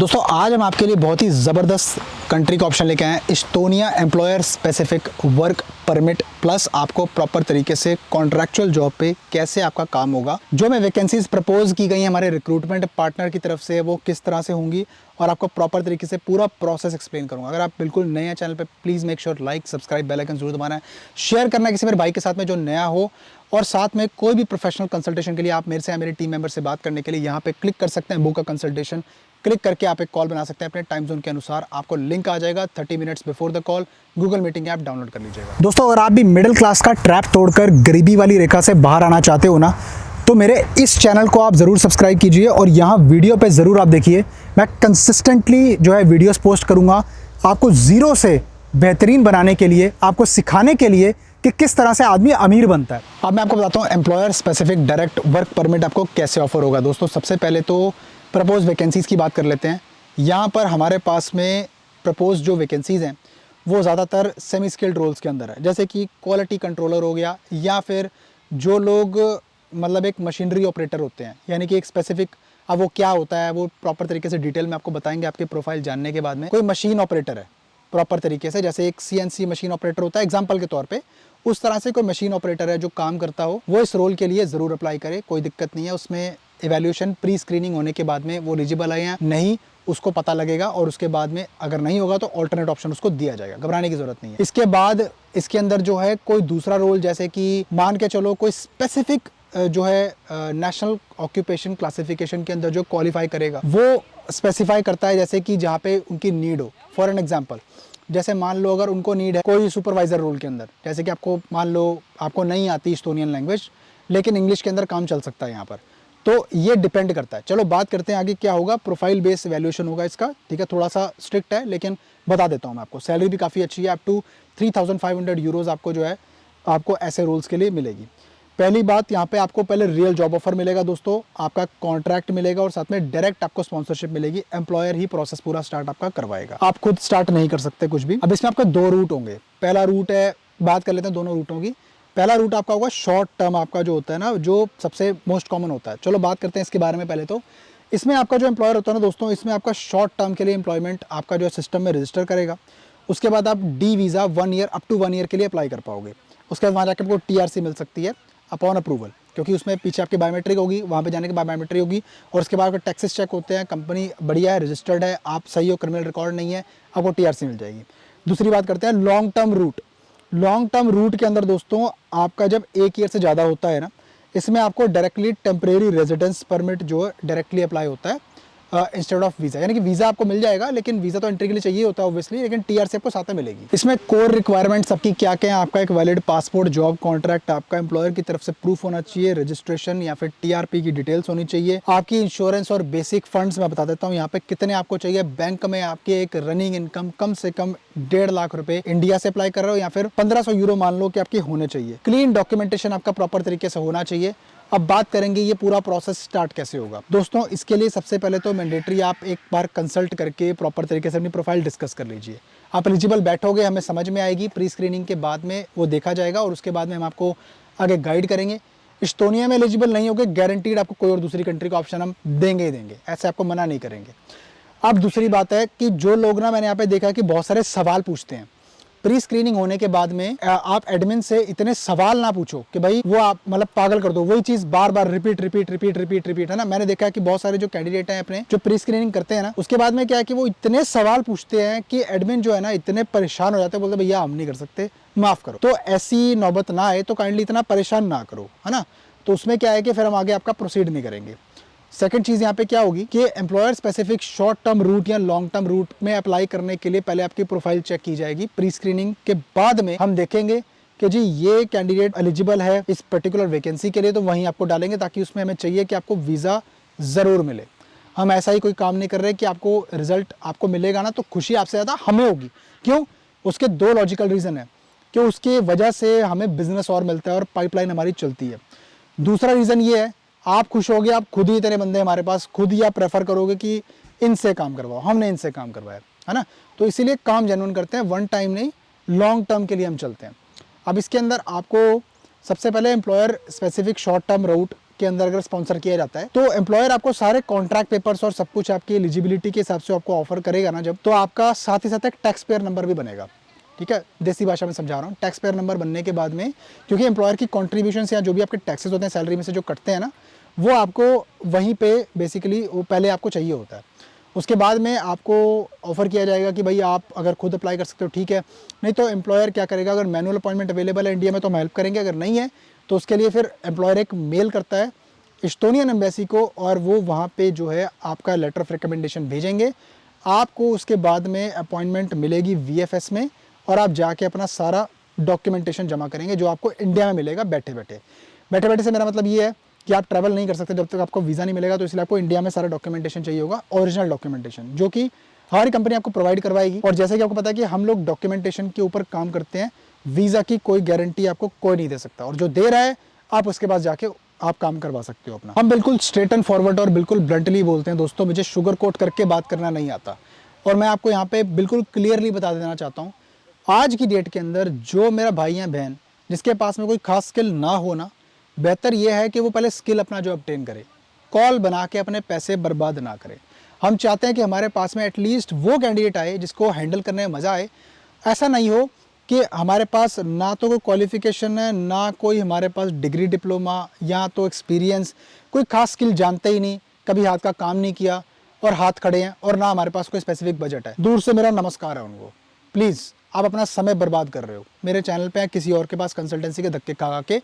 दोस्तों आज हम आपके लिए बहुत ही ज़बरदस्त कंट्री का ऑप्शन लेके आए हैं, Estonia employer specific work permit plus आपको प्रॉपर तरीके से कॉन्ट्रैक्चुअल जॉब पे कैसे आपका काम होगा। जो मैं वैकेंसीज प्रपोज की गई हैं हमारे रिक्रूटमेंट पार्टनर की तरफ से वो किस तरह से होंगी और आपको प्रॉपर तरीके से पूरा प्रोसेस एक्सप्लेन करूंगा। अगर आप बिल्कुल नए हैं चैनल पे please make sure like subscribe bell icon जरूर दबाना है, शेयर करना है किसी मेरे भाई के साथ में जो नया हो, और साथ में कोई भी प्रोफेशनल कंसल्टेशन के लिए आप मेरे से या मेरे टीम मेंबर से बात करने के लिए यहाँ पे क्लिक कर सकते हैं। बुक का कंसल्टेशन क्लिक करके आप एक कॉल बना सकते हैं अपने टाइम जोन के अनुसार। आपको लिंक आ जाएगा 30 minutes before the call. Google meeting app download कर लीजिएगा। दोस्तों अगर आप भी मिडिल क्लास का ट्रैप तोड़कर गरीबी वाली रेखा से बाहर आना चाहते हो ना, तो मेरे इस चैनल को आप ज़रूर सब्सक्राइब कीजिए और यहाँ वीडियो पे ज़रूर आप देखिए। मैं कंसिस्टेंटली जो है वीडियोस पोस्ट करूँगा आपको ज़ीरो से बेहतरीन बनाने के लिए, आपको सिखाने के लिए कि किस तरह से आदमी अमीर बनता है। अब मैं आपको बताता हूँ employer specific direct work permit आपको कैसे ऑफर होगा। दोस्तों सबसे पहले तो प्रपोज वैकेंसीज़ की बात कर लेते हैं। यहाँ पर हमारे पास में प्रपोज जो वैकेंसीज़ हैं वो ज़्यादातर सेमी स्किल्ड रोल्स के अंदर है, जैसे कि क्वालिटी कंट्रोलर हो गया, या फिर जो लोग मतलब एक मशीनरी ऑपरेटर होते हैं, यानी कि एक स्पेसिफिक, अब वो क्या होता है वो प्रॉपर तरीके से डिटेल में आपको बताएंगे आपके प्रोफाइल जानने के बाद में। कोई मशीन ऑपरेटर है प्रॉपर तरीके से, जैसे एक CNC मशीन ऑपरेटर होता है एग्जाम्पल के तौर पे, उस तरह से कोई मशीन ऑपरेटर है जो काम करता हो, वो इस रोल के लिए ज़रूर अप्लाई करे। कोई दिक्कत नहीं है, उसमें एवेल्यूशन प्री स्क्रीनिंग होने के बाद में वो एलिजिबल है या नहीं उसको पता लगेगा, और उसके बाद में अगर नहीं होगा तो ऑल्टरनेट ऑप्शन उसको दिया जाएगा, घबराने की जरूरत नहीं है। इसके बाद इसके अंदर जो है कोई दूसरा रोल, जैसे कि मान के चलो कोई स्पेसिफिक जो है नेशनल ऑक्यूपेशन क्लासिफिकेशन के अंदर जो क्वालिफाई करेगा वो स्पेसिफाई करता है, जैसे कि जहाँ पे उनकी नीड हो। फॉर एन एग्जाम्पल, जैसे मान लो अगर उनको नीड है कोई सुपरवाइजर रोल के अंदर, जैसे कि आपको मान लो आपको नहीं आती इस्टोनियन लैंग्वेज लेकिन इंग्लिश के अंदर काम चल सकता है यहाँ पर, तो ये डिपेंड करता है। चलो बात करते हैं आगे क्या होगा। प्रोफाइल बेस्ड वैल्यूएशन होगा इसका, ठीक है, थोड़ा सा स्ट्रिक्ट है लेकिन बता देता हूँ मैं आपको। सैलरी भी काफ़ी अच्छी है, अप टू 3500 यूरोज आपको जो है आपको ऐसे रोल्स के लिए मिलेगी। पहली बात, यहाँ पे आपको पहले रियल जॉब ऑफर मिलेगा दोस्तों, आपका कॉन्ट्रैक्ट मिलेगा और साथ में डायरेक्ट आपको स्पॉन्सरशिप मिलेगी। एम्प्लॉयर ही प्रोसेस पूरा स्टार्ट आपका करवाएगा, आप खुद स्टार्ट नहीं कर सकते कुछ भी। अब इसमें आपका दो रूट होंगे। पहला रूट है, बात कर लेते हैं दोनों रूटों की। पहला रूट आपका होगा शॉर्ट टर्म, आपका जो होता है ना, जो सबसे मोस्ट कॉमन होता है। चलो बात करते हैं इसके बारे में। पहले तो इसमें आपका जो एम्प्लॉयर होता है ना दोस्तों, इसमें आपका शॉर्ट टर्म के लिए एम्प्लॉयमेंट आपका जो सिस्टम में रजिस्टर करेगा। उसके बाद आप D visa 1 year up to 1 year के लिए अप्लाई कर पाओगे। उसके बाद वहाँ जाकर आपको TRC मिल सकती है अपॉन अप्रूवल, क्योंकि उसमें पीछे आपकी बायोमेट्रिक होगी, वहाँ पे जाने के बाद बायोमेट्रिक होगी, और उसके बाद आपके टैक्सेस चेक होते हैं, कंपनी बढ़िया है, रजिस्टर्ड है, आप सही हो, क्रिमिनल रिकॉर्ड नहीं है, आपको TRC मिल जाएगी। दूसरी बात करते हैं long term route. Long term route के अंदर दोस्तों आपका जब 1 ईयर से ज़्यादा होता है ना, इसमें आपको डायरेक्टली टेम्परेरी रेजिडेंस परमिट जो है डायरेक्टली अप्लाई होता है इंस्टेड ऑफ वीज़ा। यानी कि वीज़ा आपको मिल जाएगा, लेकिन वीज़ा तो एंट्री के लिए चाहिए होता है ऑब्वियसली, लेकिन TRC आपको साथ में मिलेगी। इसमें कोर रिक्वायरमेंट्स आपकी क्या क्या है, आपका एक वैलिड पासपोर्ट, जॉब कॉन्ट्रैक्ट, आपका एम्प्लॉयर की तरफ से प्रूफ होना चाहिए, रजिस्ट्रेशन या फिर TRP की डिटेल्स होनी चाहिए, आपकी इंश्योरेंस और बेसिक फंड्स मैं बता देता हूँ यहाँ पे कितने आपको चाहिए। बैंक में आपकी एक रनिंग इनकम कम से कम 1.5 लाख रुपए इंडिया से अप्लाई कर रहे हो, या फिर 1500 यूरो मान लो कि आपकी होने चाहिए। क्लीन डॉक्यूमेंटेशन आपका प्रॉपर तरीके से होना चाहिए। अब बात करेंगे ये पूरा प्रोसेस स्टार्ट कैसे होगा। दोस्तों इसके लिए सबसे पहले तो मैंडेटरी आप एक बार कंसल्ट करके प्रॉपर तरीके से अपनी प्रोफाइल डिस्कस कर लीजिए। आप एलिजिबल बैठोगे, हमें समझ में आएगी, प्री स्क्रीनिंग के बाद में वो देखा जाएगा और उसके बाद में हम आपको आगे गाइड करेंगे। इस्टोनिया में एलिजिबल नहीं होगे, गारंटीड आपको कोई और दूसरी कंट्री का ऑप्शन हम देंगे ही देंगे, ऐसे आपको मना नहीं करेंगे। अब दूसरी बात है कि जो लोग ना, मैंने यहाँ पे देखा कि बहुत सारे सवाल पूछते हैं प्री स्क्रीनिंग होने के बाद में, आप एडमिन से इतने सवाल ना पूछो कि भाई वो आप मतलब पागल कर दो, वही चीज बार बार रिपीट है ना। मैंने देखा है कि बहुत सारे जो कैंडिडेट हैं अपने जो प्री स्क्रीनिंग करते हैं ना, उसके बाद में क्या है कि वो इतने सवाल पूछते हैं कि एडमिन जो है ना इतने परेशान हो जाते हैं, बोलते भैया हम नहीं कर सकते, माफ करो। तो ऐसी नौबत ना आए तो काइंडली इतना परेशान ना करो, है ना। तो उसमें क्या है कि फिर हम आगे आपका प्रोसीड नहीं करेंगे। सेकंड चीज़ यहाँ पे क्या होगी कि employer specific short term route या लॉन्ग टर्म रूट में अप्लाई करने के लिए पहले आपकी प्रोफाइल चेक की जाएगी। प्री स्क्रीनिंग के बाद में हम देखेंगे कि जी ये कैंडिडेट एलिजिबल है इस पर्टिकुलर वैकेंसी के लिए, तो वहीं आपको डालेंगे, ताकि उसमें हमें चाहिए कि आपको वीज़ा ज़रूर मिले। हम ऐसा ही कोई काम नहीं कर रहे कि आपको रिजल्ट आपको मिलेगा ना तो खुशी आपसे ज़्यादा हमें होगी। क्यों? उसके दो लॉजिकल रीज़न है कि उसकी वजह से हमें बिजनेस और मिलता है और पाइपलाइन हमारी चलती है। दूसरा रीज़न ये है, आप खुश होगे, आप खुद ही इतने बंदे हमारे पास, खुद ही आप प्रेफर करोगे कि इनसे काम करवाओ, हमने इनसे काम करवाया, है ना। तो इसीलिए काम जेन्युइन करते हैं, वन टाइम नहीं, लॉन्ग टर्म के लिए हम चलते हैं। अब इसके अंदर आपको सबसे पहले employer specific short term route के अंदर अगर स्पॉन्सर किया जाता है तो एम्प्लॉयर आपको सारे कॉन्ट्रैक्ट पेपर्स और सब कुछ आपकी एलिजिबिलिटी के हिसाब से आपको ऑफर करेगा ना, जब तो आपका साथ ही साथ एक टैक्स पेयर नंबर भी बनेगा। ठीक है, देसी भाषा में समझा रहा हूँ। टैक्स पेयर नंबर बनने के बाद में, क्योंकि एम्प्लॉयर की कॉन्ट्रीब्यूशन या जो भी आपके टैक्सेस होते हैं सैलरी में से जो कटते हैं ना, वो आपको वहीं पे बेसिकली वो पहले आपको चाहिए होता है। उसके बाद में आपको ऑफर किया जाएगा कि भाई आप अगर खुद अप्लाई कर सकते हो ठीक है, नहीं तो एम्प्लॉयर क्या करेगा, अगर मैनुअल अपॉइंटमेंट अवेलेबल है इंडिया में तो हम हेल्प करेंगे, अगर नहीं है तो उसके लिए फिर एम्प्लॉयर एक मेल करता है एस्टोनियन एम्बेसी को, और वो वहाँ पे जो है आपका लेटर ऑफ रिकमेंडेशन भेजेंगे आपको। उसके बाद में अपॉइंटमेंट मिलेगी VFS में, और आप जाके अपना सारा डॉक्यूमेंटेशन जमा करेंगे जो आपको इंडिया में मिलेगा बैठे बैठे से मेरा मतलब ये है कि आप ट्रैवल नहीं कर सकते जब तक आपको वीज़ा नहीं मिलेगा, तो इसलिए आपको इंडिया में सारा डॉक्यूमेंटेशन चाहिए होगा, ओरिजिनल डॉक्यूमेंटेशन, जो कि हमारी कंपनी आपको प्रोवाइड करवाएगी। और जैसे कि आपको पता है कि हम लोग डॉक्यूमेंटेशन के ऊपर काम करते हैं, वीज़ा की कोई गारंटी आपको कोई नहीं दे सकता, और जो दे रहा है आप उसके पास जाके आप काम करवा सकते हो अपना। हम बिल्कुल स्ट्रेट एंड फॉरवर्ड और बिल्कुल ब्लंटली बोलते हैं दोस्तों, मुझे शुगर कोट करके बात करना नहीं आता, और मैं आपको यहाँ पे बिल्कुल क्लियरली बता देना चाहता हूँ, आज की डेट के अंदर जो मेरा भाई या बहन जिसके पास में कोई खास स्किल ना हो ना, बेहतर यह है कि वो पहले स्किल अपना जो ऑब्टेन करे, कॉल बना के अपने पैसे बर्बाद ना करे। हम चाहते हैं कि हमारे पास में एटलीस्ट वो कैंडिडेट आए जिसको हैंडल करने में मज़ा आए। ऐसा नहीं हो कि हमारे पास ना तो कोई क्वालिफिकेशन है, ना कोई हमारे पास डिग्री डिप्लोमा या तो एक्सपीरियंस, कोई खास स्किल जानते ही नहीं, कभी हाथ का काम नहीं किया और हाथ खड़े हैं, और ना हमारे पास कोई स्पेसिफिक बजट है। दूर से मेरा नमस्कार है उनको। प्लीज़ आप अपना समय बर्बाद कर रहे हो मेरे चैनल पे, किसी और के पास कंसल्टेंसी के धक्के खा के,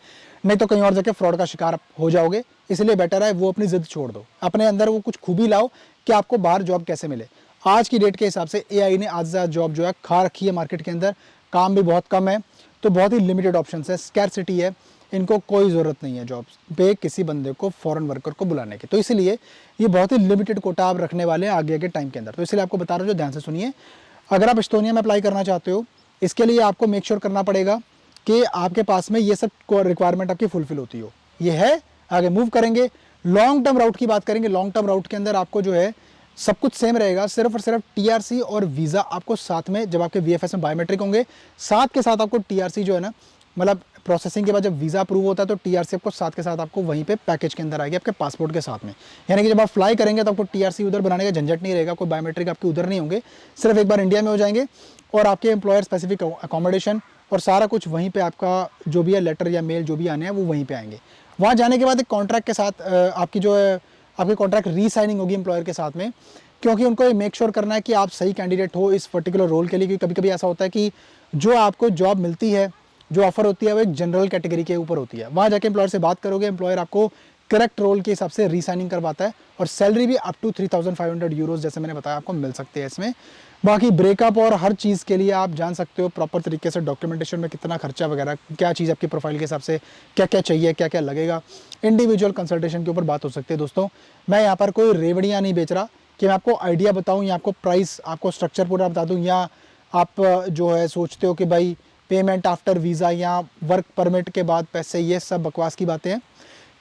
नहीं तो कहीं और जाके फ्रॉड का शिकार हो जाओगे। इसलिए बेटर है वो अपनी जिद छोड़ दो, अपने अंदर वो कुछ खूबी लाओ कि आपको बाहर जॉब कैसे मिले। आज की डेट के हिसाब से AI ने आज ज़्यादा जॉब जो है खा रखी है मार्केट के अंदर, काम भी बहुत कम है, तो बहुत ही लिमिटेड ऑप्शन है, स्कैरसिटी है, इनको कोई ज़रूरत नहीं है जॉब्स पे किसी बंदे को, फॉरेन वर्कर को बुलाने की। तो इसलिए ये बहुत ही लिमिटेड कोटा आप रखने वाले हैं आगे के टाइम के अंदर। तो इसलिए आपको बता रहा हूँ, जो ध्यान से सुनिए, अगर आप एस्टोनिया में अप्लाई करना चाहते हो, इसके लिए आपको मेक श्योर करना पड़ेगा कि आपके पास में ये सब रिक्वायरमेंट आपकी फुलफिल होती हो। ये है, आगे मूव करेंगे। लॉन्ग टर्म राउट की बात करेंगे। लॉन्ग टर्म राउट के अंदर आपको जो है सब कुछ सेम रहेगा, सिर्फ और सिर्फ TRC और वीज़ा आपको साथ में, जब आपके VFS में बायोमेट्रिक होंगे, साथ के साथ आपको TRC जो है ना, मतलब प्रोसेसिंग के बाद जब वीज़ा अप्रूव होता है तो TRC आपको साथ के साथ आपको वहीं पे पैकेज के अंदर आएगी आपके पासपोर्ट के साथ में। यानी कि जब आप फ्लाई करेंगे तो आपको TRC उधर बनाने का झंझट नहीं रहेगा, कोई बायोमेट्रिक आपके उधर नहीं होंगे, सिर्फ एक बार इंडिया में हो जाएंगे, और आपके एम्प्लॉयर स्पेसिफिक अकोमोडेशन और सारा कुछ वहीं पे आपका जो भी है लेटर या मेल जो भी आने हैं वो वहीं पे आएंगे। वहाँ जाने के बाद एक कॉन्ट्रैक्ट के साथ आपकी जो है आपकी कॉन्ट्रैक्ट रीसाइनिंग होगी एम्प्लॉयर के साथ में, क्योंकि उनको ये मेक श्योर करना है कि आप सही कैंडिडेट हो इस पर्टिकुलर रोल के लिए। क्योंकि कभी कभी ऐसा होता है कि जो आपको जॉब मिलती है, जो ऑफर होती है, वो एक जनरल कैटेगरी के ऊपर होती है। वहाँ जाके एम्प्लॉयर से बात करोगे, एम्प्लॉयर आपको करेक्ट रोल के हिसाब से रीसाइनिंग करवाता है, और सैलरी भी अप टू 3500 यूरोज जैसे मैंने बताया आपको मिल सकती है इसमें। बाकी ब्रेकअप और हर चीज़ के लिए आप जान सकते हो प्रॉपर तरीके से डॉक्यूमेंटेशन में कितना खर्चा वगैरह, क्या चीज़ आपकी प्रोफाइल के हिसाब से क्या क्या चाहिए, क्या क्या लगेगा, इंडिविजुअल कंसल्टेशन के ऊपर बात हो सकती है। दोस्तों मैं यहाँ पर कोई रेवड़ियाँ नहीं बेच रहा कि मैं आपको आइडिया बताऊँ या आपको प्राइस, आपको स्ट्रक्चर पूरा बता दूँ, या आप जो है सोचते हो कि भाई पेमेंट आफ्टर वीज़ा या वर्क परमिट के बाद पैसे, ये सब बकवास की बातें हैं।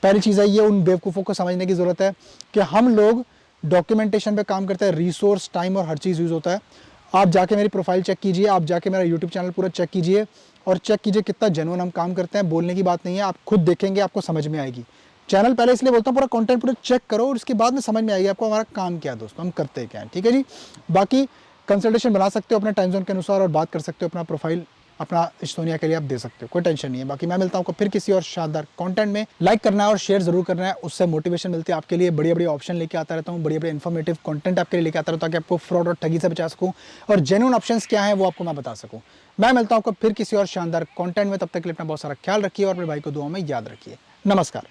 पहली चीज़ है, ये उन बेवकूफ़ों को समझने की ज़रूरत है कि हम लोग डॉक्यूमेंटेशन पे काम करते हैं, रिसोर्स, टाइम और हर चीज़ यूज़ होता है। आप जाके मेरी प्रोफाइल चेक कीजिए, आप जाके मेरा यूट्यूब चैनल पूरा चेक कीजिए, और चेक कीजिए कितना जेन्युइन हम काम करते हैं। बोलने की बात नहीं है, आप खुद देखेंगे आपको समझ में आएगी। चैनल पहले इसलिए बोलता हूँ पूरा कंटेंट पूरा चेक करो, और उसके बाद में समझ में आएगी आपको हमारा काम क्या है दोस्तों, हम करते क्या है। ठीक है जी। बाकी कंसल्टेशन बना सकते हो अपने टाइम जोन के अनुसार, और बात कर सकते हो अपना प्रोफाइल अपना एस्टोनिया के लिए आप दे सकते हो, कोई टेंशन नहीं है। बाकी मैं मिलता हूँ आपको फिर किसी और शानदार कंटेंट में। लाइक करना है और शेयर जरूर करना है, उससे मोटिवेशन मिलती है आपके लिए। बढ़िया बढ़िया ऑप्शन लेके आता रहता हूँ, बढ़िया बढ़िया इन्फॉर्मेटिव कंटेंट आपके लिए लेके आता रहता हूँ, ताकि आपको फ्रॉड और ठगी से बचा सकूँ, और जेन्युइन ऑप्शंस क्या है वो आपको मैं बता सकूँ। मैं मिलता हूँ आपको फिर किसी और शानदार कंटेंट में, तब तक के लिए अपना बहुत सारा ख्याल रखिए और अपने भाई को दुआ में याद रखिए। नमस्कार।